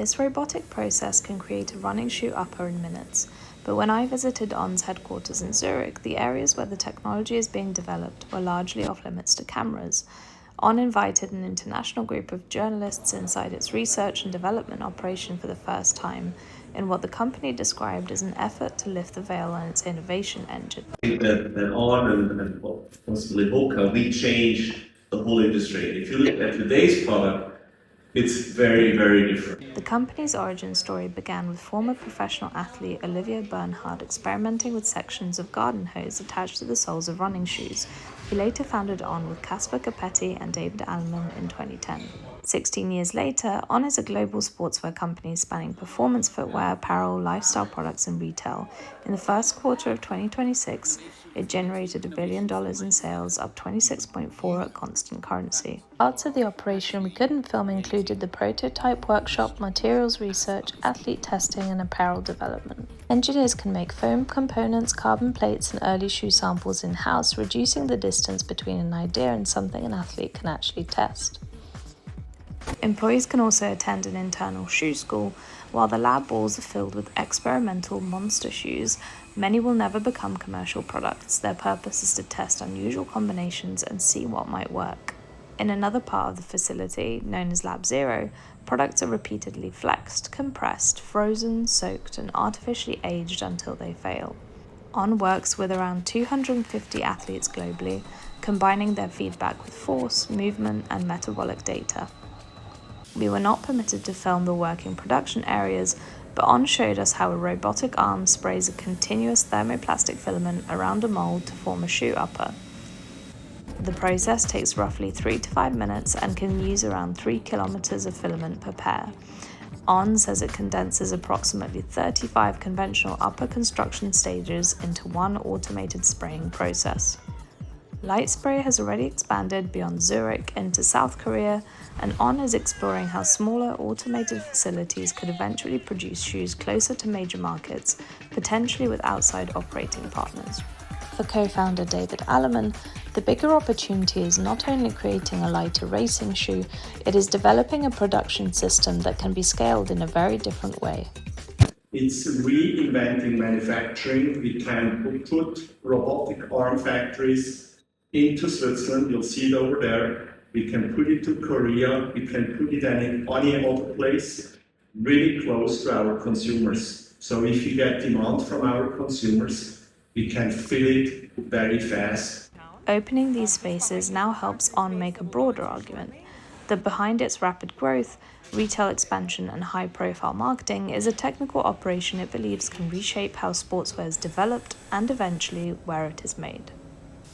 This robotic process can create a running shoe upper in minutes, but when I visited On's headquarters in Zurich, the areas where the technology is being developed were largely off limits to cameras. On invited an international group of journalists inside its research and development operation for the first time in what the company described as an effort to lift the veil on its innovation engine. That On and possibly Hoka, we changed the whole industry. If you look at today's product, it's very, very different. The company's origin story began with former professional athlete Olivier Bernhard experimenting with sections of garden hose attached to the soles of running shoes. He later founded On with Casper Capetti and David Alleman in 2010. 16 years later, On is a global sportswear company spanning performance footwear, apparel, lifestyle products, and retail. In the first quarter of 2026, it generated $1 billion in sales, up 26.4% at constant currency. Parts of the operation we couldn't film included the prototype workshop, materials research, athlete testing, and apparel development. Engineers can make foam components, carbon plates, and early shoe samples in-house, reducing the distance between an idea and something an athlete can actually test. Employees can also attend an internal shoe school. While the lab walls are filled with experimental monster shoes, many will never become commercial products. Their purpose is to test unusual combinations and see what might work. In another part of the facility, known as Lab Zero, products are repeatedly flexed, compressed, frozen, soaked, and artificially aged until they fail. On works with around 250 athletes globally, combining their feedback with force, movement, and metabolic data. We were not permitted to film the working production areas, but On showed us how a robotic arm sprays a continuous thermoplastic filament around a mold to form a shoe upper. The process takes roughly 3 to 5 minutes and can use around 3 kilometers of filament per pair. On says it condenses approximately 35 conventional upper construction stages into one automated spraying process. LightSpray has already expanded beyond Zurich into South Korea, and On is exploring how smaller automated facilities could eventually produce shoes closer to major markets, potentially with outside operating partners. For co-founder David Alleman, the bigger opportunity is not only creating a lighter racing shoe, it is developing a production system that can be scaled in a very different way. It's reinventing manufacturing. We can put robotic arm factories into Switzerland. You'll see it over there. We can put it to Korea. We can put it in any other place, really close to our consumers. So if you get demand from our consumers, we can fill it very fast. Opening these spaces now helps On make a broader argument that behind its rapid growth, retail expansion, and high-profile marketing is a technical operation it believes can reshape how sportswear is developed and eventually where it is made.